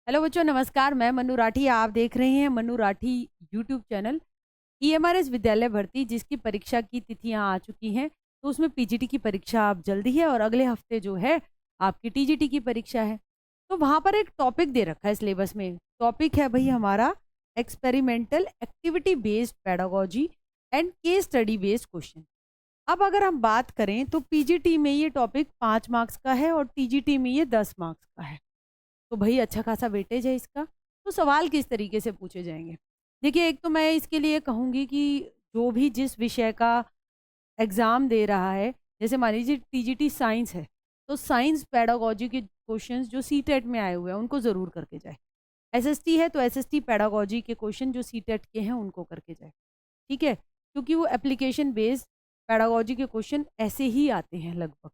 Hello बच्चों, नमस्कार। मैं मनु राठी। आप देख रहे हैं Manu Rathi YouTube channel. EMRS विद्यालय भर्ती जिसकी परीक्षा की तिथियां आ चुकी हैं, तो उसमें पीजीटी की परीक्षा अब जल्दी है और अगले हफ्ते जो है आपकी टीजीटी की परीक्षा है। तो वहां पर एक टॉपिक दे रखा है सिलेबस में। टॉपिक है भाई हमारा experimental activity based pedagogy and case study based question. अब अगर हम बात करें तो पीजीटी में ये टॉपिक 5 मार्क्स का है और टीजीटी में ये 10 मार्क्स का है। तो भाई अच्छा खासा वेटेज है इसका। तो सवाल किस तरीके से पूछे जाएंगे? देखिए, एक तो मैं इसके लिए कहूँगी कि जो भी जिस विषय का एग्ज़ाम दे रहा है, जैसे मान लीजिए टीजीटी साइंस है, तो साइंस पेडागोजी के क्वेश्चंस जो सीटेट में आए हुए हैं उनको ज़रूर करके जाए। एसएसटी है तो एसएसटी पेडागोजी के क्वेश्चन जो सीटेट के हैं उनको करके जाए, ठीक है? क्योंकि वो एप्लीकेशन बेस्ड पेडागोजी के क्वेश्चन ऐसे ही आते हैं लगभग।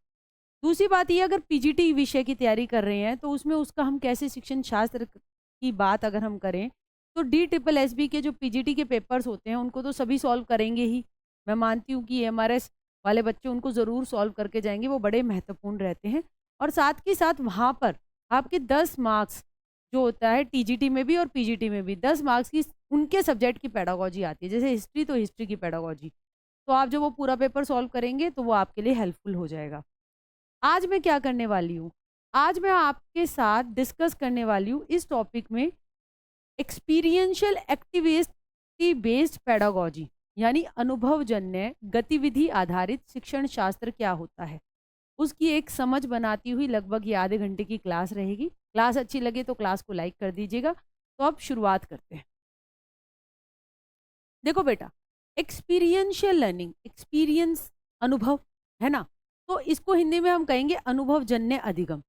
दूसरी बात ये, अगर पीजीटी विषय की तैयारी कर रहे हैं तो उसमें उसका हम कैसे शिक्षण शास्त्र की बात अगर हम करें तो DSSB के जो पीजीटी के पेपर्स होते हैं उनको तो सभी सॉल्व करेंगे ही। मैं मानती हूँ कि एमआरएस वाले बच्चे उनको ज़रूर सॉल्व करके जाएंगे, वो बड़े महत्वपूर्ण रहते हैं। और साथ ही साथ वहाँ पर आपके 10 मार्क्स जो होता है टीजीटी में भी और पीजीटी में भी 10 मार्क्स की उनके सब्जेक्ट की पेडागोजी आती है। जैसे हिस्ट्री तो हिस्ट्री की पेडागोजी, तो आप जब वो पूरा पेपर सॉल्व करेंगे तो वो आपके लिए हेल्पफुल हो जाएगा। आज मैं क्या करने वाली हूँ? आज मैं आपके साथ डिस्कस करने वाली हूँ इस टॉपिक में एक्सपीरियंशियल एक्टिविटी बेस्ड पेडागोजी, यानी अनुभवजन्य गतिविधि आधारित शिक्षण शास्त्र क्या होता है, उसकी एक समझ बनाती हुई लगभग ये आधे घंटे की क्लास रहेगी। क्लास अच्छी लगे तो क्लास को लाइक कर दीजिएगा। तो अब शुरुआत करते हैं। देखो बेटा, एक्सपीरियंशियल लर्निंग, एक्सपीरियंस अनुभव है ना, तो इसको हिंदी में हम कहेंगे अनुभवजन्य अधिगम।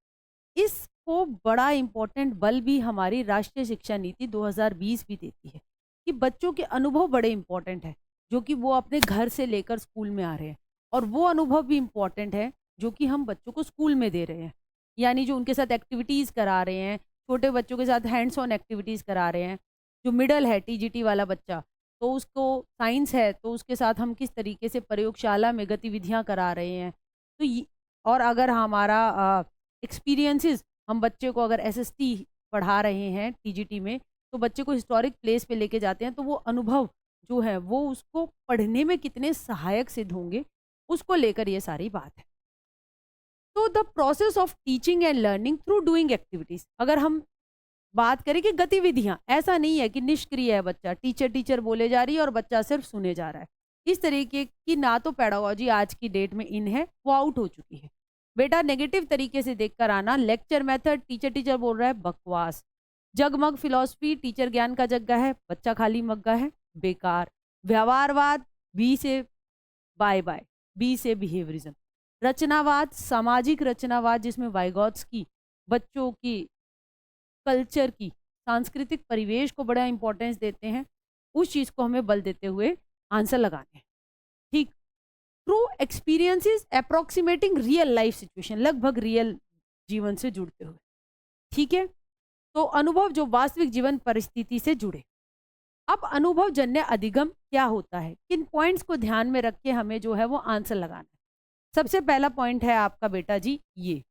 इसको बड़ा इंपॉर्टेंट बल भी हमारी राष्ट्रीय शिक्षा नीति 2020 भी देती है कि बच्चों के अनुभव बड़े इंपॉर्टेंट है, जो कि वो अपने घर से लेकर स्कूल में आ रहे हैं। और वो अनुभव भी इंपॉर्टेंट है जो कि हम बच्चों को स्कूल में दे रहे हैं, यानी जो उनके साथ एक्टिविटीज़ करा रहे हैं, छोटे बच्चों के साथ हैंड्स ऑन एक्टिविटीज़ करा रहे हैं। जो मिडल है टीजीटी वाला बच्चा, तो उसको साइंस है तो उसके साथ हम किस तरीके से प्रयोगशाला में गतिविधियां करा रहे हैं। तो और अगर हमारा एक्सपीरियंसेस, हम बच्चे को अगर एसएसटी पढ़ा रहे हैं टीजीटी में, तो बच्चे को हिस्टोरिक प्लेस पे लेके जाते हैं, तो वो अनुभव जो है वो उसको पढ़ने में कितने सहायक सिद्ध होंगे, उसको लेकर ये सारी बात है। तो the process of teaching and learning through doing activities, अगर हम बात करें कि गतिविधियां, ऐसा नहीं है कि निष्क्रिय है बच्चा, टीचर टीचर बोले जा रही है और बच्चा सिर्फ सुने जा रहा है। इस तरीके की ना तो पेडागोजी आज की डेट में इन है, वो आउट हो चुकी है। बेटा नेगेटिव तरीके से देखकर आना, लेक्चर मेथड, टीचर टीचर बोल रहा है, बकवास। जगमग फिलॉसफी, टीचर ज्ञान का जग्गा है, बच्चा खाली मग्गा है, बेकार। व्यवहारवाद, बी से बाय बाय, बी से बिहेवियरिज्म। रचनावाद, सामाजिक रचनावाद जिसमें वाइगॉट्स की बच्चों की कल्चर की सांस्कृतिक परिवेश को बड़ा इंपॉर्टेंस देते हैं, उस चीज को हमें बल देते हुए आंसर लगाने हैं। ठीक। True experiences approximating real life situation, लगभग रियल जीवन से जुड़ते हुए। ठीक है, तो अनुभव जो वास्तविक जीवन परिस्थिति से जुड़े। अब अनुभव जन्य अधिगम क्या होता है, किन पॉइंट्स को ध्यान में रख के हमें जो है वो आंसर लगाना है। सबसे पहला पॉइंट है आपका बेटा जी ये,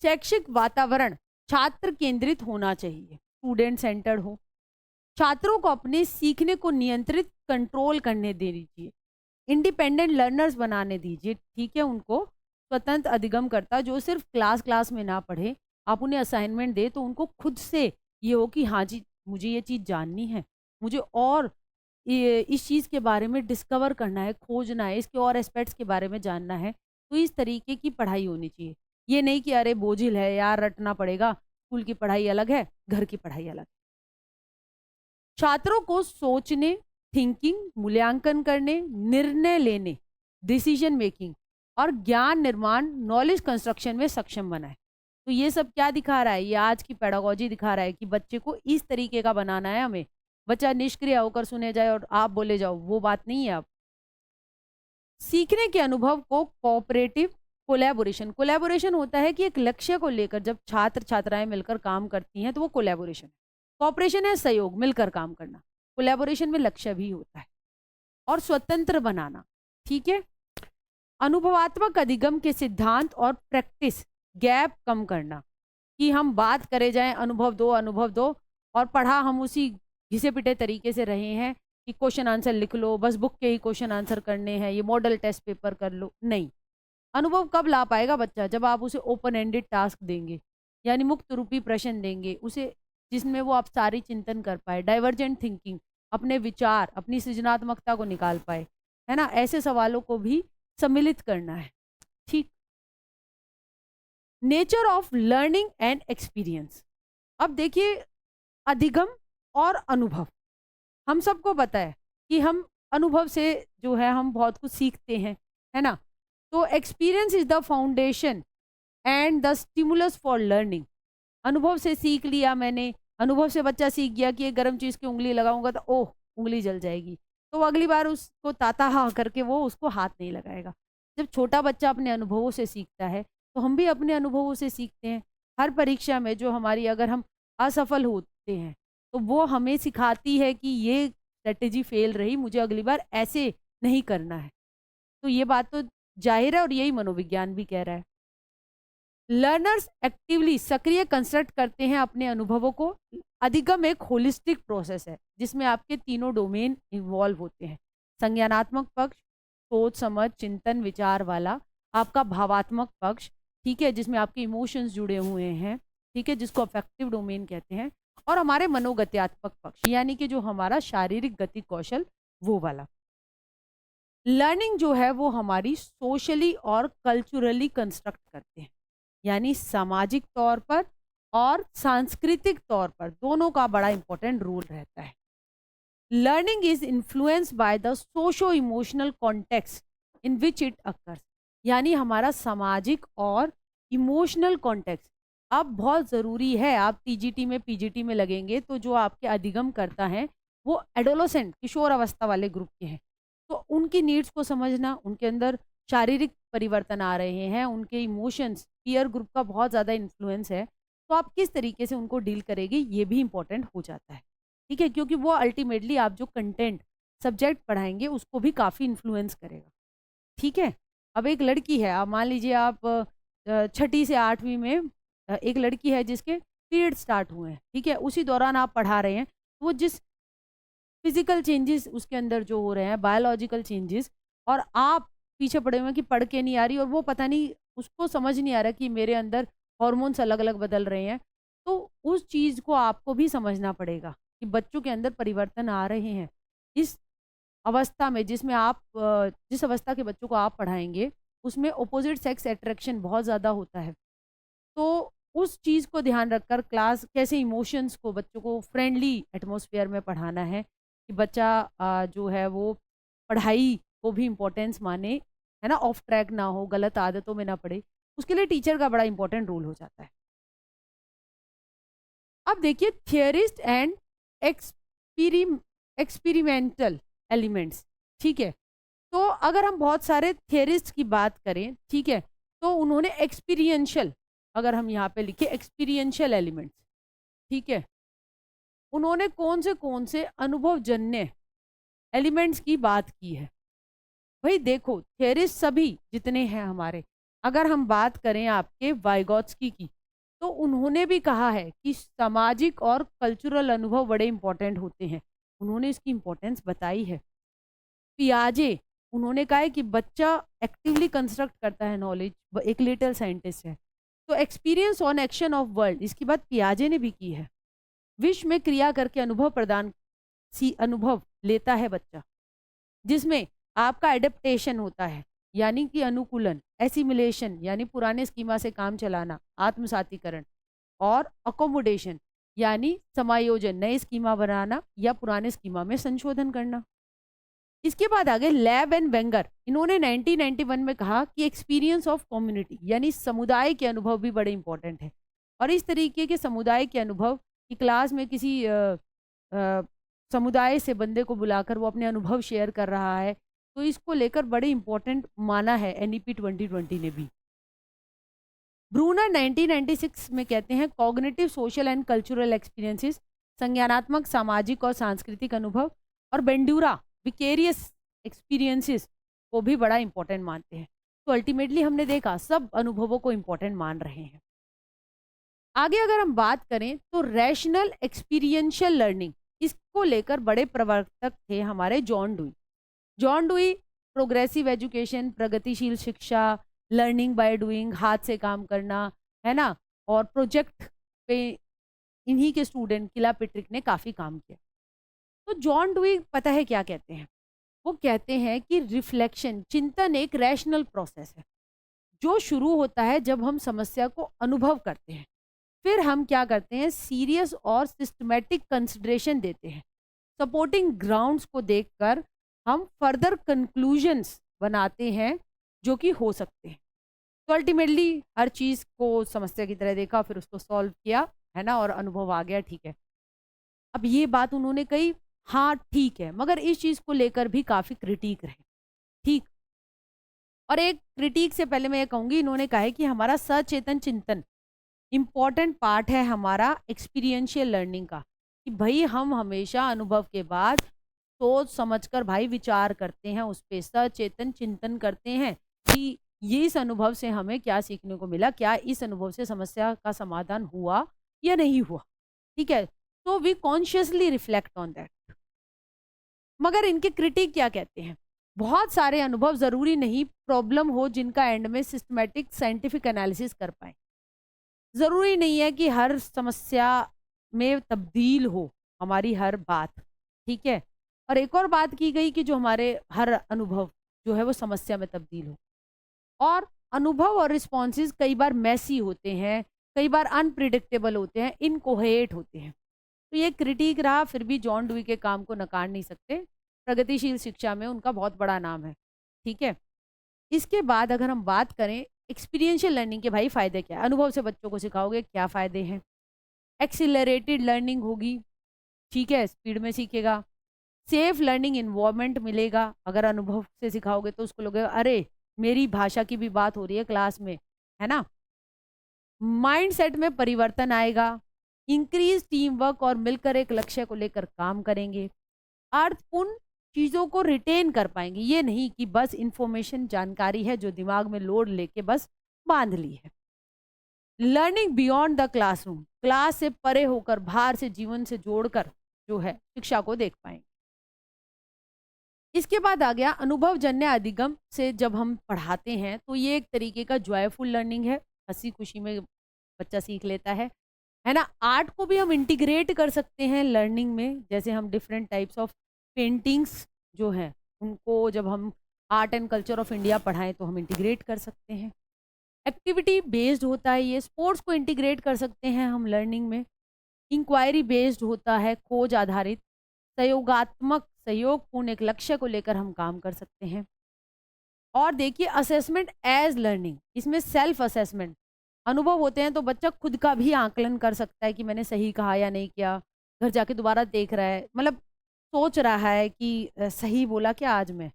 शैक्षिक वातावरण छात्र केंद्रित होना चाहिए, स्टूडेंट सेंटर्ड हो। छात्रों को अपने सीखने को नियंत्रित कंट्रोल करने दे दीजिए, इंडिपेंडेंट लर्नर्स बनाने दीजिए। ठीक है, उनको स्वतंत्र अधिगम करता जो सिर्फ क्लास क्लास में ना पढ़े, आप उन्हें असाइनमेंट दे तो उनको खुद से ये हो कि हाँ जी मुझे ये चीज़ जाननी है, मुझे और ये इस चीज़ के बारे में डिस्कवर करना है, खोजना है, इसके और एस्पेक्ट्स के बारे में जानना है। तो इस तरीके की पढ़ाई होनी चाहिए। ये नहीं कि अरे बोझिल है यार, रटना पड़ेगा, स्कूल की पढ़ाई अलग है, घर की पढ़ाई अलग। छात्रों को सोचने, थिंकिंग, मूल्यांकन करने, निर्णय लेने, डिसीजन मेकिंग और ज्ञान निर्माण, नॉलेज कंस्ट्रक्शन में सक्षम बनाए। तो ये सब क्या दिखा रहा है, ये आज की पेडागोजी दिखा रहा है कि बच्चे को इस तरीके का बनाना है हमें। बच्चा निष्क्रिय होकर सुने जाए और आप बोले जाओ, वो बात नहीं है। अब सीखने के अनुभव को कोऑपरेटिव कोलैबोरेशन, कोलैबोरेशन होता है कि एक लक्ष्य को लेकर जब छात्र छात्राएं मिलकर काम करती हैं तो वो कोलैबोरेशन है। कोऑपरेशन है सहयोग, मिलकर काम करना। कोलैबोरेशन में लक्ष्य भी होता है। और स्वतंत्र बनाना, ठीक है। अनुभवात्मक अधिगम के सिद्धांत और प्रैक्टिस गैप कम करना, कि हम बात करे जाएं अनुभव दो, और पढ़ा हम उसी घिसे पिटे तरीके से रहे हैं कि क्वेश्चन आंसर लिख लो, बस बुक के ही क्वेश्चन आंसर करने हैं, ये मॉडल टेस्ट पेपर कर लो। नहीं, अनुभव कब ला पाएगा बच्चा? जब आप उसे ओपन एंडेड टास्क देंगे, यानी मुक्त रूपी प्रश्न देंगे उसे, जिसमें वो आप सारी चिंतन कर पाए, डाइवर्जेंट थिंकिंग, अपने विचार, अपनी सृजनात्मकता को निकाल पाए, है ना। ऐसे सवालों को भी सम्मिलित करना है। ठीक। Nature of learning and experience. अब देखिए, अधिगम और अनुभव, हम सबको पता है कि हम अनुभव से जो है हम बहुत कुछ सीखते हैं, है ना। तो experience is the foundation and the stimulus for learning. अनुभव से सीख लिया मैंने, अनुभव से बच्चा सीख गया कि ये गर्म चीज की उंगली लगाऊंगा तो ओह उंगली जल जाएगी, तो अगली बार उसको ताता हा करके वो उसको हाथ नहीं लगाएगा। जब छोटा बच्चा अपने अनुभवों से सीखता है तो हम भी अपने अनुभवों से सीखते हैं। हर परीक्षा में जो हमारी, अगर हम असफल होते हैं तो वो हमें सिखाती है कि ये स्ट्रेटेजी फेल रही, मुझे अगली बार ऐसे नहीं करना है। तो ये बात तो जाहिर है और यही मनोविज्ञान भी कह रहा है। लर्नर्स एक्टिवली सक्रिय कंस्ट्रक्ट करते हैं अपने अनुभवों को। अधिगम एक होलिस्टिक प्रोसेस है जिसमें आपके तीनों डोमेन इन्वॉल्व होते हैं। संज्ञानात्मक पक्ष, सोच समझ चिंतन विचार वाला, आपका भावात्मक पक्ष, ठीक है, जिसमें आपके इमोशंस जुड़े हुए हैं, ठीक है, जिसको अफेक्टिव डोमेन कहते हैं, और हमारे मनोगत्यात्मक पक्ष, यानी कि जो हमारा शारीरिक गति कौशल, वो वाला। लर्निंग जो है वो हमारी सोशली और कल्चरली कंस्ट्रक्ट करते हैं, यानी सामाजिक तौर पर और सांस्कृतिक तौर पर दोनों का बड़ा इंपॉर्टेंट रोल रहता है। Learning is influenced by the socio emotional context in which it occurs, यानी हमारा सामाजिक और इमोशनल कॉन्टेक्स्ट अब बहुत ज़रूरी है। आप टीजीटी में पीजीटी में लगेंगे तो जो आपके अधिगम करता है वो एडोलोसेंट किशोर अवस्था वाले ग्रुप के हैं, तो उनकी नीड्स को समझना, उनके अंदर शारीरिक परिवर्तन आ रहे हैं, उनके इमोशंस, पीयर ग्रुप का बहुत ज़्यादा इन्फ्लुएंस है, तो आप किस तरीके से उनको डील करेंगे ये भी इंपॉर्टेंट हो जाता है। ठीक है, क्योंकि वो अल्टीमेटली आप जो कंटेंट सब्जेक्ट पढ़ाएंगे उसको भी काफ़ी इन्फ्लुएंस करेगा। ठीक है। अब एक लड़की है, आप मान लीजिए आप छठी से आठवीं में एक लड़की है जिसके पीरियड स्टार्ट हुए हैं, ठीक है, उसी दौरान आप पढ़ा रहे हैं, वो जिस फिजिकल चेंजेस उसके अंदर जो हो रहे हैं, बायोलॉजिकल चेंजेस, और आप पीछे पड़े हुए हैं कि पढ़ के नहीं आ रही, और वो पता नहीं उसको समझ नहीं आ रहा कि मेरे अंदर हॉर्मोन्स अलग अलग बदल रहे हैं, तो उस चीज़ को आपको भी समझना पड़ेगा कि बच्चों के अंदर परिवर्तन आ रहे हैं। इस अवस्था में जिसमें आप जिस अवस्था के बच्चों को आप पढ़ाएंगे उसमें ऑपोजिट सेक्स अट्रैक्शन बहुत ज़्यादा होता है, तो उस चीज़ को ध्यान रखकर क्लास कैसे इमोशंस को बच्चों को फ्रेंडली एटमॉस्फेयर में पढ़ाना है कि बच्चा जो है वो पढ़ाई को भी इम्पोर्टेंस माने, है ना, ऑफ ट्रैक ना हो, गलत आदतों में ना पड़े, उसके लिए टीचर का बड़ा इंपॉर्टेंट रोल हो जाता है। अब देखिए थियरिस्ट एंड एक्सपीरी एक्सपेरिमेंटल एलिमेंट्स, ठीक है। तो अगर हम बहुत सारे थियरिस्ट की बात करें, ठीक है, तो उन्होंने एक्सपीरियंशियल, अगर हम यहाँ पे लिखे एक्सपीरियंशियल एलिमेंट्स, ठीक है, उन्होंने कौन से अनुभवजन्य एलिमेंट्स की बात की है। भाई देखो, थियरिस्ट सभी जितने हैं हमारे, अगर हम बात करें आपके वाइगॉत्स्की की, तो उन्होंने भी कहा है कि सामाजिक और कल्चरल अनुभव बड़े इंपॉर्टेंट होते हैं, उन्होंने इसकी इंपॉर्टेंस बताई है। पियाजे, उन्होंने कहा है कि बच्चा एक्टिवली कंस्ट्रक्ट करता है नॉलेज, एक लिटिल साइंटिस्ट है। तो experience on action of world, इसकी बात पियाजे ने भी की है। विश्व में क्रिया करके अनुभव प्रदान सी अनुभव लेता है बच्चा, जिसमें आपका एडेप्टेशन होता है, यानी कि अनुकूलन, एसिमिलेशन यानी पुराने स्कीमा से काम चलाना, आत्मसातीकरण, और अकोमोडेशन यानी समायोजन, नए स्कीमा बनाना या पुराने स्कीमा में संशोधन करना। इसके बाद आगे लैब एंड वेंगर, इन्होंने 1991 में कहा कि एक्सपीरियंस ऑफ कम्युनिटी यानी समुदाय के अनुभव भी बड़े इंपॉर्टेंट है, और इस तरीके के समुदाय के अनुभव की क्लास में किसी समुदाय से बंदे को बुलाकर वो अपने अनुभव शेयर कर रहा है, तो इसको लेकर बड़े इंपॉर्टेंट माना है एनईपी 2020 ने भी। ब्रूनर 1996 में कहते हैं cognitive social and cultural experiences, संज्ञानात्मक सामाजिक और सांस्कृतिक अनुभव, और बेंडूरा विकेरियस एक्सपीरियंसेस को भी बड़ा इंपॉर्टेंट मानते हैं। तो अल्टीमेटली हमने देखा सब अनुभवों को इंपॉर्टेंट मान रहे हैं। आगे अगर हम बात करें तो रैशनल एक्सपीरियंशियल लर्निंग, इसको लेकर बड़े प्रवर्तक थे हमारे John dewy. John dewy progressive education, प्रगतिशील शिक्षा, लर्निंग बाय डूइंग, हाथ से काम करना, है ना, और प्रोजेक्ट पे इन्हीं के स्टूडेंट किला पेट्रिक ने काफ़ी काम किया। तो जॉन डुई पता है क्या कहते हैं? वो कहते हैं कि रिफ्लेक्शन, चिंतन एक रैशनल प्रोसेस है जो शुरू होता है जब हम समस्या को अनुभव करते हैं। फिर हम क्या करते हैं, सीरियस और सिस्टमैटिक कंसिडरेशन देते हैं। सपोर्टिंग ग्राउंड्स को देखकर हम फर्दर कंक्लूजन्स बनाते हैं जो कि हो सकते हैं। तो अल्टीमेटली हर चीज़ को समस्या की तरह देखा, फिर उसको सॉल्व किया, है ना, और अनुभव आ गया, ठीक है। अब ये बात उन्होंने कही, हाँ ठीक है, मगर इस चीज़ को लेकर भी काफ़ी क्रिटिक रहे, ठीक। और एक क्रिटिक से पहले मैं ये कहूँगी, इन्होंने कहा है कि हमारा सचेतन चिंतन इम्पॉर्टेंट पार्ट है हमारा एक्सपीरियंशियल लर्निंग का, कि भाई हम हमेशा अनुभव के बाद सोच समझकर भाई विचार करते हैं, उस पे सचेतन चिंतन करते हैं कि ये इस अनुभव से हमें क्या सीखने को मिला, क्या इस अनुभव से समस्या का समाधान हुआ या नहीं हुआ, ठीक है। तो we consciously reflect on that. मगर इनके क्रिटिक क्या कहते हैं, बहुत सारे अनुभव जरूरी नहीं प्रॉब्लम हो जिनका एंड में सिस्टमैटिक साइंटिफिक एनालिसिस कर पाए। ज़रूरी नहीं है कि हर समस्या में तब्दील हो हमारी हर बात, ठीक है। और एक और बात की गई कि जो हमारे हर अनुभव जो है वो समस्या में तब्दील हो। और अनुभव और रिस्पॉन्सेज कई बार मैसी होते हैं, कई बार अनप्रिडिक्टेबल होते हैं, इनकोहेरेंट होते हैं। तो ये क्रिटिक रहा, फिर भी जॉन डुई के काम को नकार नहीं सकते। प्रगतिशील शिक्षा में उनका बहुत बड़ा नाम है, ठीक है। इसके बाद अगर हम बात करें एक्सपीरियंशियल लर्निंग के, भाई फ़ायदे क्या है? अनुभव से बच्चों को सिखाओगे, क्या फ़ायदे हैं? एक्सीलरेटेड लर्निंग होगी, ठीक है, स्पीड में सीखेगा। सेफ लर्निंग इन्वायरमेंट मिलेगा, अगर अनुभव से सिखाओगे तो उसको लगेगा अरे मेरी भाषा की भी बात हो रही है क्लास में, है ना। माइंडसेट में परिवर्तन आएगा, इंक्रीज टीम वर्क और मिलकर एक लक्ष्य को लेकर काम करेंगे। अर्थपूर्ण चीज़ों को रिटेन कर पाएंगे, ये नहीं कि बस इंफॉर्मेशन जानकारी है जो दिमाग में लोड लेके बस बांध ली है। Learning beyond the classroom, class से परे होकर बाहर से जीवन से जोड़कर जो है शिक्षा को देख पाएंगे। इसके बाद आ गया अनुभव जन्य अधिगम से जब हम पढ़ाते हैं तो ये एक तरीके का जॉयफुल लर्निंग है, हंसी खुशी में बच्चा सीख लेता है ना। आर्ट को भी हम इंटीग्रेट कर सकते हैं लर्निंग में, जैसे हम डिफरेंट टाइप्स ऑफ पेंटिंग्स जो हैं उनको जब हम art and culture of India पढ़ाएं तो हम इंटीग्रेट कर सकते हैं। एक्टिविटी बेस्ड होता है ये, स्पोर्ट्स को इंटीग्रेट कर सकते हैं हम लर्निंग में। इंक्वायरी बेस्ड होता है, खोज आधारित, सहयोगात्मक, सहयोगपूर्ण एक लक्ष्य को लेकर हम काम कर सकते हैं। और देखिए असेसमेंट एज लर्निंग, इसमें सेल्फ असेसमेंट अनुभव होते हैं तो बच्चा खुद का भी आकलन कर सकता है कि मैंने सही कहा या नहीं किया, घर जाके दोबारा देख रहा है, मतलब सोच रहा है कि सही बोला क्या आज मैं,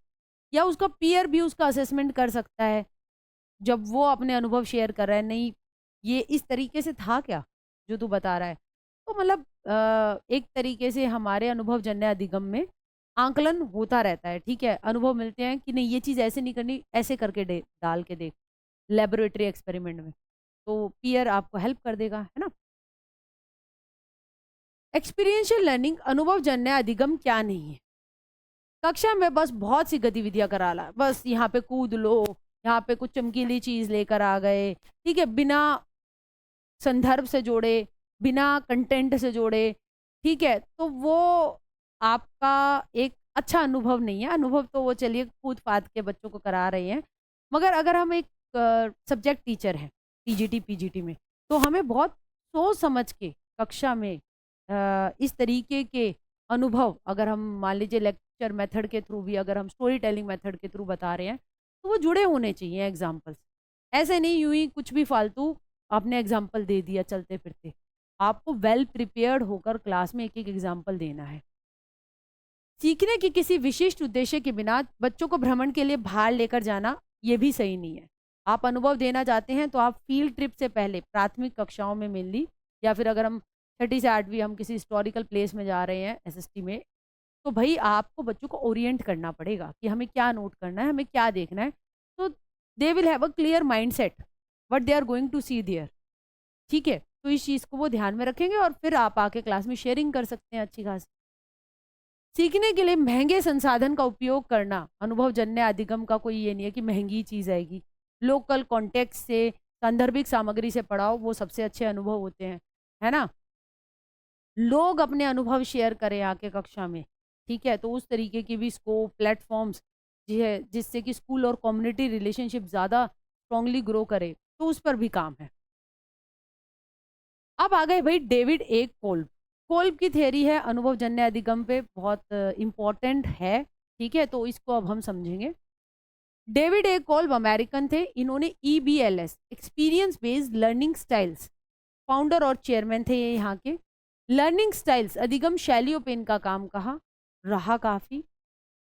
या उसका पीयर भी उसका असेसमेंट कर सकता है जब वो अपने अनुभव शेयर कर रहा है, नहीं ये इस तरीके से था क्या जो तू बता रहा है। तो मतलब एक तरीके से हमारे अनुभव जन्य अधिगम में आंकलन होता रहता है, ठीक है। अनुभव मिलते हैं कि नहीं ये चीज़ ऐसे नहीं करनी, ऐसे करके डाल के देख लेबोरेटरी एक्सपेरिमेंट में, तो पीयर आपको हेल्प कर देगा, है ना। एक्सपीरियंशियल लर्निंग अनुभव जन्य अधिगम क्या नहीं है, कक्षा में बस बहुत सी गतिविधियां करा ला, बस यहाँ पे कूद लो, यहाँ पे कुछ चमकीली चीज लेकर आ गए, ठीक है, बिना संदर्भ से जोड़े, बिना कंटेंट से जोड़े, ठीक है। तो वो आपका एक अच्छा अनुभव नहीं है। अनुभव तो वो चलिए कूद फाद के बच्चों को करा रहे हैं, मगर अगर हम एक सब्जेक्ट टीचर हैं टीजीटी पीजीटी में, तो हमें बहुत सोच समझ के कक्षा में इस तरीके के अनुभव, अगर हम मान लीजिए लेक्चर मेथड के थ्रू भी, अगर हम स्टोरी टेलिंग मेथड के थ्रू बता रहे हैं, तो वो जुड़े होने चाहिए एग्जाम्पल्स। ऐसे नहीं यूं ही कुछ भी फालतू आपने एग्जाम्पल दे दिया चलते फिरते, आपको वेल प्रिपेयर्ड होकर क्लास में एक एक एग्जाम्पल देना है। सीखने के किसी विशिष्ट उद्देश्य के बिना बच्चों को भ्रमण के लिए बाहर लेकर जाना ये भी सही नहीं है। आप अनुभव देना चाहते हैं तो आप फील्ड ट्रिप से पहले प्राथमिक कक्षाओं में मेनली, या फिर अगर हम 6ठी से 8वीं हम किसी हिस्टोरिकल प्लेस में जा रहे हैं एसएसटी में, तो भाई आपको बच्चों को ओरिएंट करना पड़ेगा कि हमें क्या नोट करना है, हमें क्या देखना है। तो they will have a clear mind set what they are going to see there, ठीक है। तो इस चीज़ को वो ध्यान में रखेंगे और फिर आप आके क्लास में शेयरिंग कर सकते हैं अच्छी खासी। सीखने के लिए महंगे संसाधन का उपयोग करना, अनुभव जन्य अधिगम का कोई ये नहीं है कि महंगी चीज़ आएगी। लोकल कॉन्टेक्स्ट से, सांदर्भिक सामग्री से पढ़ाओ, वो सबसे अच्छे अनुभव होते हैं, है ना? लोग अपने अनुभव शेयर करें आके कक्षा में, ठीक है? तो उस तरीके की भी स्कोप, प्लेटफ़ॉर्म्स जी है, जिससे कि स्कूल और कम्युनिटी रिलेशनशिप ज़्यादा स्ट्रॉन्गली ग्रो करे, तो उस पर भी काम है। अब आ गए भाई डेविड ए. कोल्ब। कोल्ब की थियरी है अनुभवजन्य अधिगम पे, बहुत इम्पोर्टेंट है, ठीक है? तो इसको अब हम समझेंगे। David A. कोल्ब अमेरिकन थे। इन्होंने EBLS experience based learning styles, founder और चेयरमैन थे ये यहाँ के। लर्निंग स्टाइल्स अधिगम शैलियों पे इनका काम कहा रहा काफ़ी।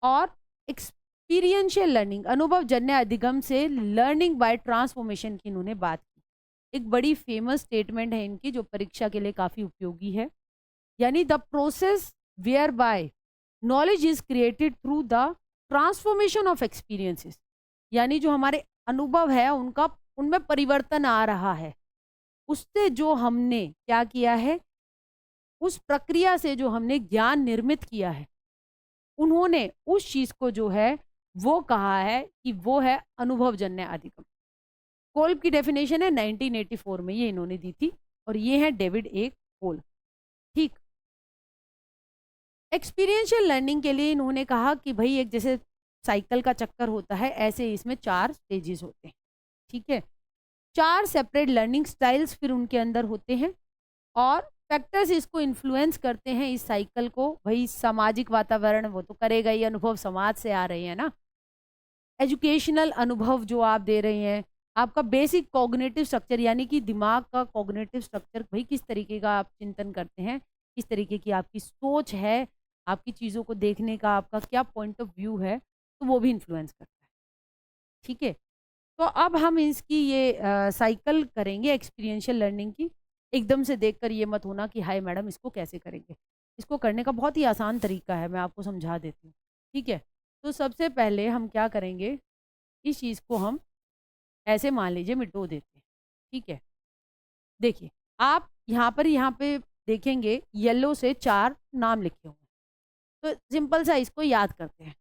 और एक्सपीरियंशियल लर्निंग, अनुभवजन्य अधिगम से लर्निंग बाय ट्रांसफॉर्मेशन की इन्होंने बात की। एक बड़ी फेमस स्टेटमेंट है इनकी जो परीक्षा के लिए काफ़ी उपयोगी है, यानी the process whereby knowledge is created through the transformation of experiences, यानी जो हमारे अनुभव है उनका, उनमें परिवर्तन आ रहा है, उससे जो हमने क्या किया है, उस प्रक्रिया से जो हमने ज्ञान निर्मित किया है, उन्होंने उस चीज को जो है वो कहा है कि वो है अनुभवजन्य अधिगम। कोल्ब की डेफिनेशन है 1984 में, ये इन्होंने दी थी, और ये है डेविड ए. कोल्ब, ठीक। एक्सपीरियंशियल लर्निंग के लिए इन्होंने कहा कि भाई एक जैसे साइकिल का चक्कर होता है, ऐसे इसमें 4 स्टेजेस होते हैं, ठीक है? 4 सेपरेट लर्निंग स्टाइल्स फिर उनके अंदर होते हैं, और फैक्टर्स इसको इन्फ्लुएंस करते हैं इस साइकिल को। भाई सामाजिक वातावरण वो तो करेगा ही, अनुभव समाज से आ रहे हैं ना। एजुकेशनल अनुभव जो आप दे रहे हैं, आपका बेसिक कॉग्निटिव स्ट्रक्चर, यानी कि दिमाग का कॉग्निटिव स्ट्रक्चर, भाई किस तरीके का आप चिंतन करते हैं, किस तरीके की आपकी सोच है, आपकी चीज़ों को देखने का आपका क्या पॉइंट ऑफ व्यू है, तो वो भी इन्फ्लुएंस करता है, ठीक है? तो अब हम इसकी ये साइकिल करेंगे एक्सपीरियंशियल लर्निंग की। एकदम से देखकर ये मत होना कि हाय मैडम इसको कैसे करेंगे। इसको करने का बहुत ही आसान तरीका है, मैं आपको समझा देती हूँ, ठीक है? तो सबसे पहले हम क्या करेंगे, इस चीज़ को हम ऐसे मान लीजिए मिटो देते हैं, ठीक है? देखिए, आप यहाँ पे देखेंगे येलो से 4 नाम लिखे हुए हैं, तो सिंपल सा इसको याद करते हैं।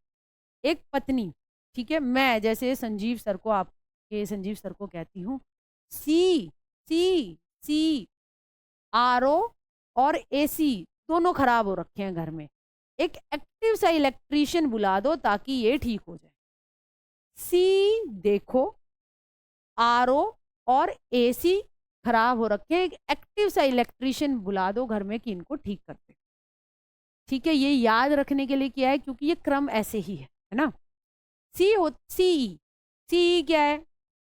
एक पत्नी, ठीक है? मैं जैसे संजीव सर को, आपके संजीव सर को कहती हूँ, सी, सी, सी, RO और AC दोनों खराब हो रखे हैं घर में। एक एक्टिव सा इलेक्ट्रीशियन बुला दो ताकि ये ठीक हो जाए। सी देखो, RO और AC खराब हो रखे हैं, एक एक्टिव सा इलेक्ट्रीशियन बुला दो घर में कि इनको ठीक कर दे, ठीक है? ये याद रखने के लिए किया है क्योंकि ये क्रम ऐसे ही है ना। CE क्या है?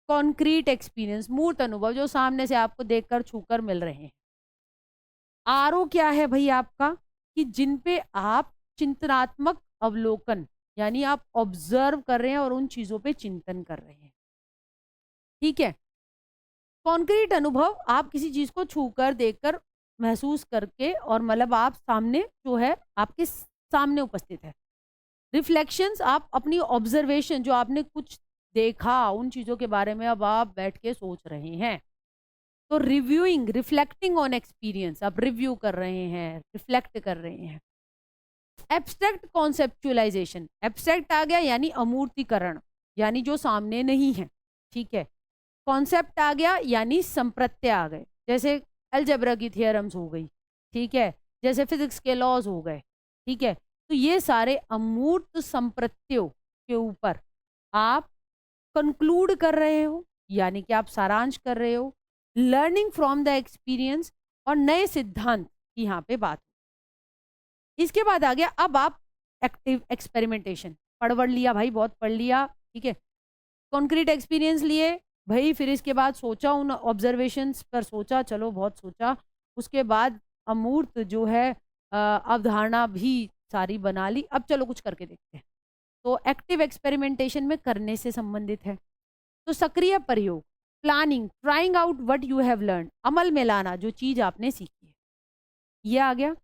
कॉन्क्रीट एक्सपीरियंस, मूर्त अनुभव जो सामने से आपको देखकर छूकर मिल रहे हैं। RO क्या है भाई आपका, कि जिन पे आप चिंतनात्मक अवलोकन, यानी आप ऑब्जर्व कर रहे हैं और उन चीजों पे चिंतन कर रहे हैं, ठीक है? कॉन्क्रीट अनुभव, आप किसी चीज को छूकर, देखकर, महसूस करके, और मतलब आप सामने जो है आपके सामने उपस्थित है। रिफ्लेक्शंस, आप अपनी ऑब्जर्वेशन, जो आपने कुछ देखा, उन चीजों के बारे में अब आप बैठ के सोच रहे हैं। तो रिव्यूइंग, रिफ्लेक्टिंग ऑन एक्सपीरियंस, आप रिव्यू कर रहे हैं, रिफ्लेक्ट कर रहे हैं। एब्स्ट्रैक्ट कॉन्सेप्चुअलाइजेशन, एब्स्ट्रैक्ट आ गया यानी अमूर्तीकरण, यानी जो सामने नहीं है, ठीक है? कॉन्सेप्ट आ गया यानी संप्रत्यय आ गए, जैसे अलजेब्रा की थियरम्स हो गई, ठीक है? जैसे फिजिक्स के लॉज हो गए, ठीक है? तो ये सारे अमूर्त संप्रत्ययों के ऊपर आप कंक्लूड कर रहे हो, यानी कि आप सारांश कर रहे हो, लर्निंग फ्रॉम द एक्सपीरियंस, और नए सिद्धांत की यहाँ पे बात। इसके बाद आ गया अब आप एक्टिव एक्सपेरिमेंटेशन, पढ़ लिया भाई, बहुत पढ़ लिया, ठीक है? कॉन्क्रीट एक्सपीरियंस लिए भाई, फिर इसके बाद सोचा, उन ऑब्जर्वेशंस पर सोचा, चलो बहुत सोचा, उसके बाद अमूर्त जो है अवधारणा भी सारी बना ली, अब चलो कुछ करके देखते हैं। तो एक्टिव एक्सपेरिमेंटेशन में करने से संबंधित है। तो सक्रिय प्रयोग, planning, trying out what you have learn, अमल में लाना जो चीज आपने सीखी है, ये आ गया।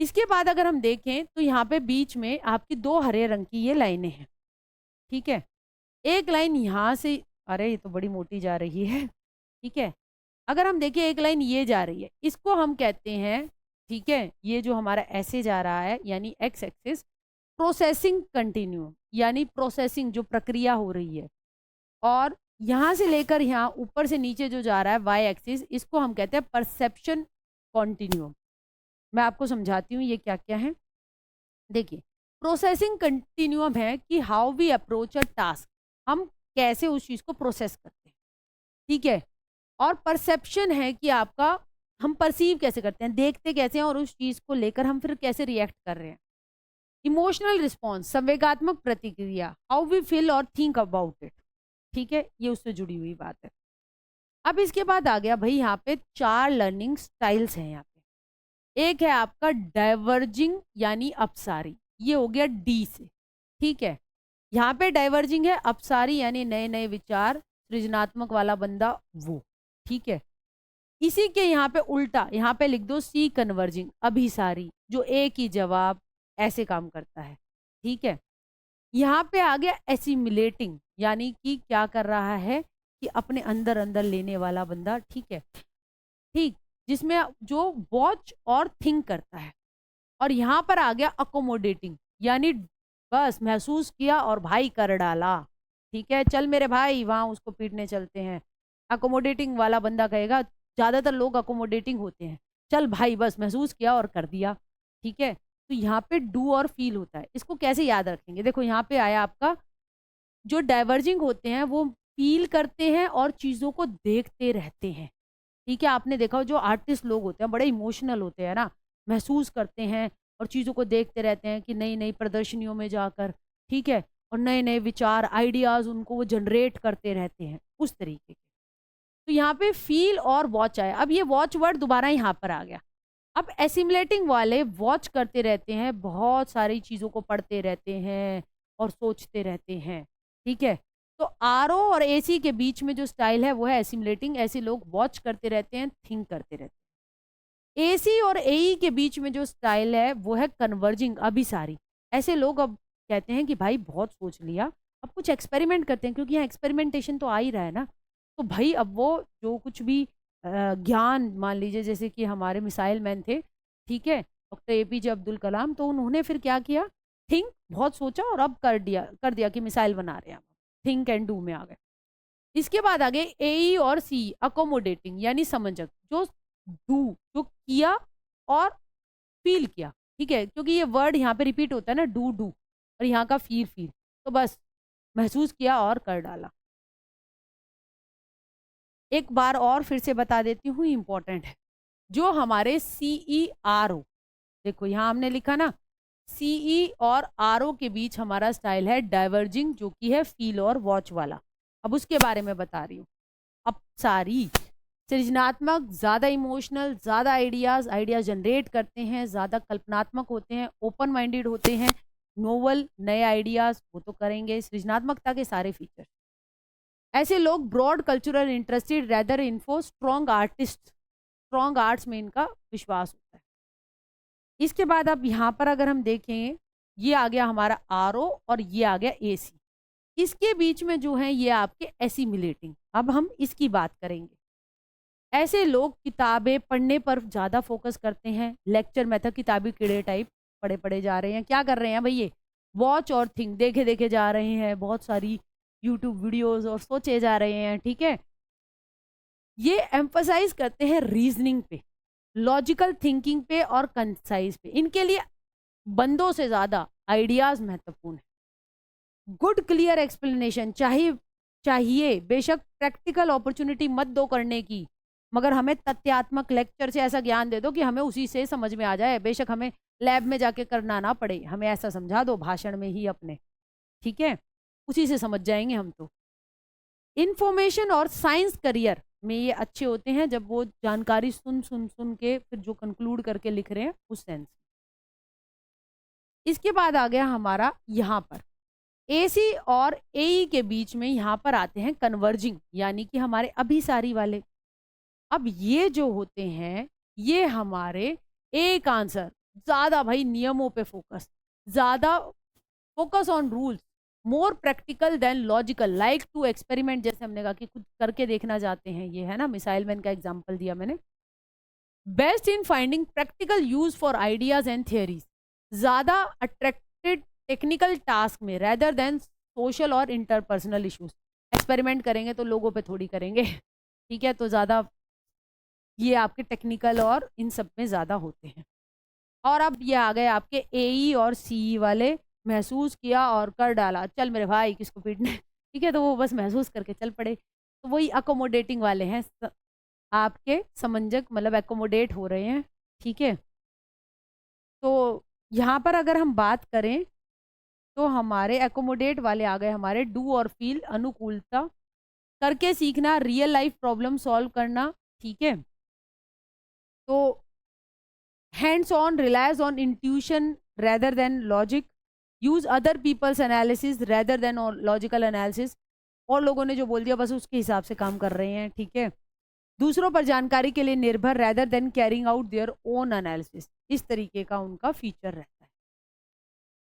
इसके बाद अगर हम देखें तो यहाँ पे बीच में आपकी 2 हरे रंग की ये लाइनें हैं, ठीक है? एक लाइन यहाँ से, अरे ये तो बड़ी मोटी जा रही है, ठीक है? अगर हम देखें एक लाइन ये जा रही है, इसको हम कहते हैं, ठीक है, ये जो हमारा ऐसे जा रहा है यानी एक्स एक्सिस, प्रोसेसिंग कंटिन्यूम, यानी प्रोसेसिंग जो प्रक्रिया हो रही है। और यहां से लेकर यहाँ ऊपर से नीचे जो जा रहा है वाई एक्सिस, इसको हम कहते हैं परसेप्शन कॉन्टिन्यूम। मैं आपको समझाती हूँ ये क्या क्या है। देखिए, प्रोसेसिंग कंटिन्यूम है कि how we approach a task, हम कैसे उस चीज को प्रोसेस करते हैं, ठीक है। और परसेप्शन है कि आपका, हम परसीव कैसे करते हैं, देखते कैसे हैं, और उस चीज को लेकर हम फिर कैसे रिएक्ट कर रहे हैं। इमोशनल रिस्पॉन्स, संवेगात्मक प्रतिक्रिया, हाउ वी फील और थिंक अबाउट इट, ठीक है, ये उससे जुड़ी हुई बात है। अब इसके बाद आ गया भाई, यहाँ पे 4 लर्निंग स्टाइल्स हैं यहाँ पे। एक है आपका डाइवर्जिंग यानी अपसारी, ये हो गया डी से, ठीक है। यहाँ पे डाइवर्जिंग है, अपसारी यानी नए नए विचार, सृजनात्मक वाला बंदा वो, ठीक है। इसी के यहाँ पे उल्टा, यहाँ पे लिख दो सी कन्वर्जिंग, अभिसारी, जो एक ही जवाब ऐसे काम करता है, ठीक है। यहाँ पे आ गया एसिमिलेटिंग, यानी कि क्या कर रहा है कि अपने अंदर अंदर लेने वाला बंदा, ठीक है, ठीक, जिसमें जो वॉच और थिंक करता है। और यहाँ पर आ गया अकोमोडेटिंग, यानी बस महसूस किया और भाई कर डाला, ठीक है, चल मेरे भाई वहां उसको पीटने चलते हैं। अकोमोडेटिंग वाला बंदा कहेगा, ज्यादातर लोग अकोमोडेटिंग होते हैं, चल भाई बस महसूस किया और कर दिया, ठीक है। तो यहाँ पे डू और फील होता है, इसको कैसे याद रखेंगे, देखो यहाँ पे आया आपका, जो डाइवर्जिंग होते हैं वो फील करते हैं और चीजों को देखते रहते हैं, ठीक है। आपने देखा हो जो आर्टिस्ट लोग होते हैं बड़े इमोशनल होते हैं ना, महसूस करते हैं और चीज़ों को देखते रहते हैं कि नई नई प्रदर्शनियों में जाकर, ठीक है, और नए नए विचार आइडियाज उनको वो जनरेट करते रहते हैं उस तरीके के। तो यहाँ पे फील और वॉच आया, अब ये वॉच वर्ड दोबारा यहाँ पर आ गया। अब एसिमुलेटिंग वाले वॉच करते रहते हैं, बहुत सारी चीज़ों को पढ़ते रहते हैं और सोचते रहते हैं, ठीक है। तो आरओ और एसी के बीच में जो स्टाइल है वो है एसिमुलेटिंग, ऐसे लोग वॉच करते रहते हैं, थिंक करते रहते हैं। एसी और एई के बीच में जो स्टाइल है वो है कन्वर्जिंग, अभिसारी, ऐसे लोग अब कहते हैं कि भाई बहुत सोच लिया, अब कुछ एक्सपेरिमेंट करते हैं, क्योंकि यहाँ एक्सपेरिमेंटेशन तो आ ही रहा है ना। तो भाई अब वो जो कुछ भी ज्ञान, मान लीजिए जैसे कि हमारे मिसाइल मैन थे, ठीक है, डॉक्टर एपीजे अब्दुल कलाम, तो उन्होंने फिर क्या किया, थिंक, बहुत सोचा और अब कर दिया कि मिसाइल बना रहे हैं, थिंक एंड डू में आ गए। इसके बाद आगे ए और सी, अकोमोडेटिंग यानी समंजक, जो डू, जो किया और फील किया, ठीक है, क्योंकि ये वर्ड यहाँ पे रिपीट होता है ना, डू डू, और यहाँ का फील फील, तो बस महसूस किया और कर डाला। एक बार और फिर से बता देती हूँ, इंपॉर्टेंट है, जो हमारे सीई आर ओ, देखो यहाँ हमने लिखा ना, सीई और आर ओ के बीच हमारा स्टाइल है डाइवर्जिंग, जो कि है फील और वॉच वाला। अब उसके बारे में बता रही हूँ। अब सारी सृजनात्मक, ज्यादा इमोशनल, ज्यादा आइडियाज जनरेट करते हैं, ज्यादा कल्पनात्मक होते हैं, ओपन माइंडेड होते हैं, नोवल नए आइडियाज वो तो करेंगे, सृजनात्मकता के सारे फीचर। ऐसे लोग broad cultural interested, rather info, strong artist, strong arts में इनका विश्वास होता है। इसके बाद अब यहाँ पर अगर हम देखें, ये आ गया हमारा आर ओ और ये आ गया ए सी, इसके बीच में जो है ये आपके एसिमिलेटिंग। अब हम इसकी बात करेंगे। ऐसे लोग किताबें पढ़ने पर ज़्यादा फोकस करते हैं, लेक्चर मेथड, किताबी कीड़े टाइप पढ़े पढ़े जा रहे हैं, क्या कर रहे हैं भाई, ये वॉच और थिंक, देखे देखे जा रहे हैं, बहुत सारी यूट्यूब वीडियोस और सोचे जा रहे हैं, ठीक है। ये एम्फसाइज करते हैं रीजनिंग पे, लॉजिकल थिंकिंग पे और कंसाइज पे, इनके लिए बंदों से ज़्यादा आइडियाज महत्वपूर्ण है। गुड क्लियर एक्सप्लेनेशन चाहिए, बेशक प्रैक्टिकल अपॉर्चुनिटी मत दो करने की, मगर हमें तथ्यात्मक लेक्चर से ऐसा ज्ञान दे दो कि हमें उसी से समझ में आ जाए, बेशक हमें लैब में जाके करना ना पड़े, हमें ऐसा समझा दो भाषण में ही अपने, ठीक है, उसी से समझ जाएंगे हम तो। इंफॉर्मेशन और साइंस करियर में ये अच्छे होते हैं, जब वो जानकारी सुन सुन सुन के फिर जो कंक्लूड करके लिख रहे हैं उस सेंस। इसके बाद आ गया हमारा यहाँ पर एसी और एई के बीच में, यहाँ पर आते हैं कन्वर्जिंग, यानी कि हमारे अभिसारी वाले। अब ये जो होते हैं ये हमारे एक आंसर, ज्यादा भाई नियमों पे फोकस, ज्यादा focus on rules, more practical than logical, like to experiment, जैसे हमने कहा कि कुछ करके देखना चाहते हैं, ये है ना, मिसाइल मैन का एग्जाम्पल दिया मैंने। Best in finding practical use for ideas and theories, ज्यादा अट्रैक्टेड टेक्निकल टास्क में रेदर देन सोशल और इंटरपर्सनल इश्यूज। एक्सपेरिमेंट करेंगे तो लोगों पे थोड़ी करेंगे ठीक है, तो ज्यादा ये आपके टेक्निकल और इन सब में ज्यादा होते हैं। और अब ये आ गए आपके एई और सीई वाले, महसूस किया और कर डाला, चल मेरे भाई किसको पीटने ठीक है, तो वो बस महसूस करके चल पड़े। तो वही अकोमोडेटिंग वाले हैं, आपके समंजक, मतलब एकोमोडेट हो रहे हैं, ठीक है। तो यहाँ पर अगर हम बात करें तो हमारे एकोमोडेट वाले आ गए हमारे डू और फील, अनुकूलता, करके सीखना, रियल लाइफ प्रॉब्लम सॉल्व करना, ठीक है। तो hands on, relies on intuition rather than logic, use other people's analysis rather than logical analysis, और लोगों ने जो बोल दिया बस उसके हिसाब से काम कर रहे हैं, ठीक है। दूसरों पर जानकारी के लिए निर्भर rather than carrying out their own analysis, इस तरीके का उनका फीचर रहता है।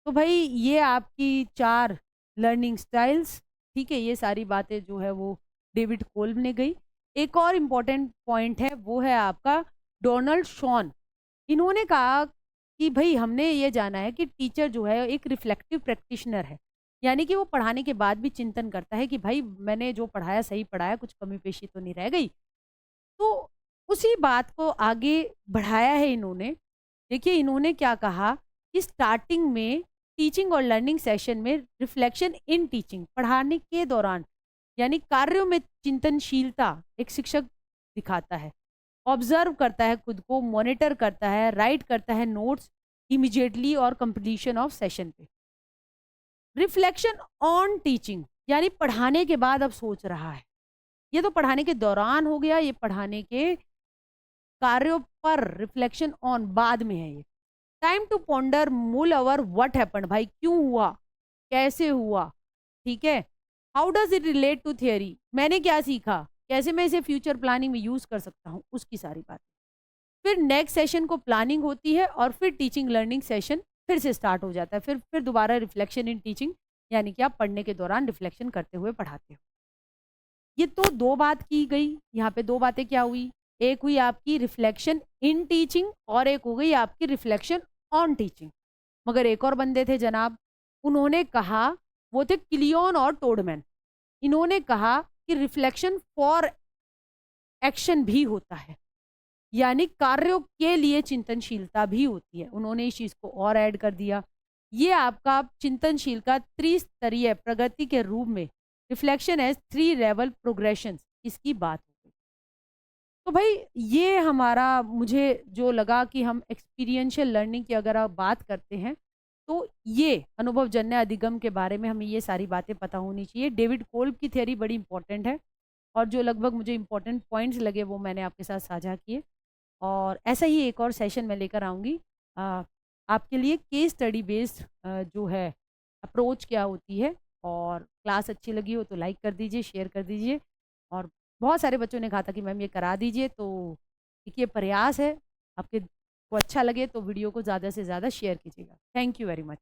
तो भाई ये आपकी 4 लर्निंग स्टाइल्स, ठीक है, ये सारी बातें जो है वो डेविड कोल्ब ने गई। एक और इम्पॉर्टेंट पॉइंट है, वो है आपका डोनाल्ड शॉन। इन्होंने कहा कि भाई हमने ये जाना है कि टीचर जो है एक रिफ्लेक्टिव प्रैक्टिशनर है, यानी कि वो पढ़ाने के बाद भी चिंतन करता है कि भाई मैंने जो पढ़ाया सही पढ़ाया, कुछ कमी पेशी तो नहीं रह गई। तो उसी बात को आगे बढ़ाया है इन्होंने। देखिए इन्होंने क्या कहा कि स्टार्टिंग में टीचिंग और लर्निंग सेशन में रिफ्लेक्शन इन टीचिंग, पढ़ाने के दौरान यानी कार्यों में चिंतनशीलता एक शिक्षक दिखाता है, ऑब्जर्व करता है खुद को, मॉनिटर करता है, राइट करता है नोट्स इमीडिएटली और कंप्लीशन ऑफ सेशन पे। रिफ्लेक्शन ऑन टीचिंग यानी पढ़ाने के बाद अब सोच रहा है, ये तो पढ़ाने के दौरान हो गया, ये पढ़ाने के कार्यों पर रिफ्लेक्शन ऑन बाद में है। ये टाइम टू पॉन्डर मूल अवर व्हाट हैपेंड, भाई क्यों हुआ, कैसे हुआ, ठीक है। How does it relate to theory, मैंने क्या सीखा, कैसे मैं इसे फ्यूचर प्लानिंग में यूज कर सकता हूँ, उसकी सारी बात। फिर नेक्स्ट सेशन को प्लानिंग होती है और फिर टीचिंग लर्निंग सेशन फिर से स्टार्ट हो जाता है, फिर दोबारा रिफ्लेक्शन इन टीचिंग, यानी कि आप पढ़ने के दौरान रिफ्लेक्शन करते हुए पढ़ाते हो। ये तो 2 बात की गई, यहाँ पे 2 बातें क्या हुई, एक हुई आपकी रिफ्लेक्शन इन टीचिंग और एक हो गई आपकी रिफ्लेक्शन ऑन टीचिंग। मगर एक और बंदे थे जनाब, उन्होंने कहा, वो थे क्लियोन और टोडमैन, इन्होंने कहा कि रिफ्लेक्शन फॉर एक्शन भी होता है, यानी कार्यों के लिए चिंतनशीलता भी होती है। उन्होंने इस चीज को और ऐड कर दिया। ये आपका चिंतनशील का त्रिस्तरीय प्रगति के रूप में रिफ्लेक्शन एज 3 लेवल प्रोग्रेशन, इसकी बात हो गई। तो भाई ये हमारा, मुझे जो लगा कि हम एक्सपीरियंशियल लर्निंग की अगर आप बात करते हैं तो ये अनुभवजन्य अधिगम के बारे में हमें ये सारी बातें पता होनी चाहिए। डेविड कोल्ब की थ्योरी बड़ी इंपॉर्टेंट है और जो लगभग मुझे इंपॉर्टेंट पॉइंट्स लगे वो मैंने आपके साथ साझा किए। और ऐसा ही एक और सेशन मैं लेकर आऊँगी आपके लिए, केस स्टडी बेस्ड जो है अप्रोच क्या होती है। और क्लास अच्छी लगी हो तो लाइक कर दीजिए, शेयर कर दीजिए। और बहुत सारे बच्चों ने कहा था कि मैम ये करा दीजिए, तो एक ये प्रयास है, आपके को अच्छा लगे तो वीडियो को ज़्यादा से ज़्यादा शेयर कीजिएगा। Thank you very much.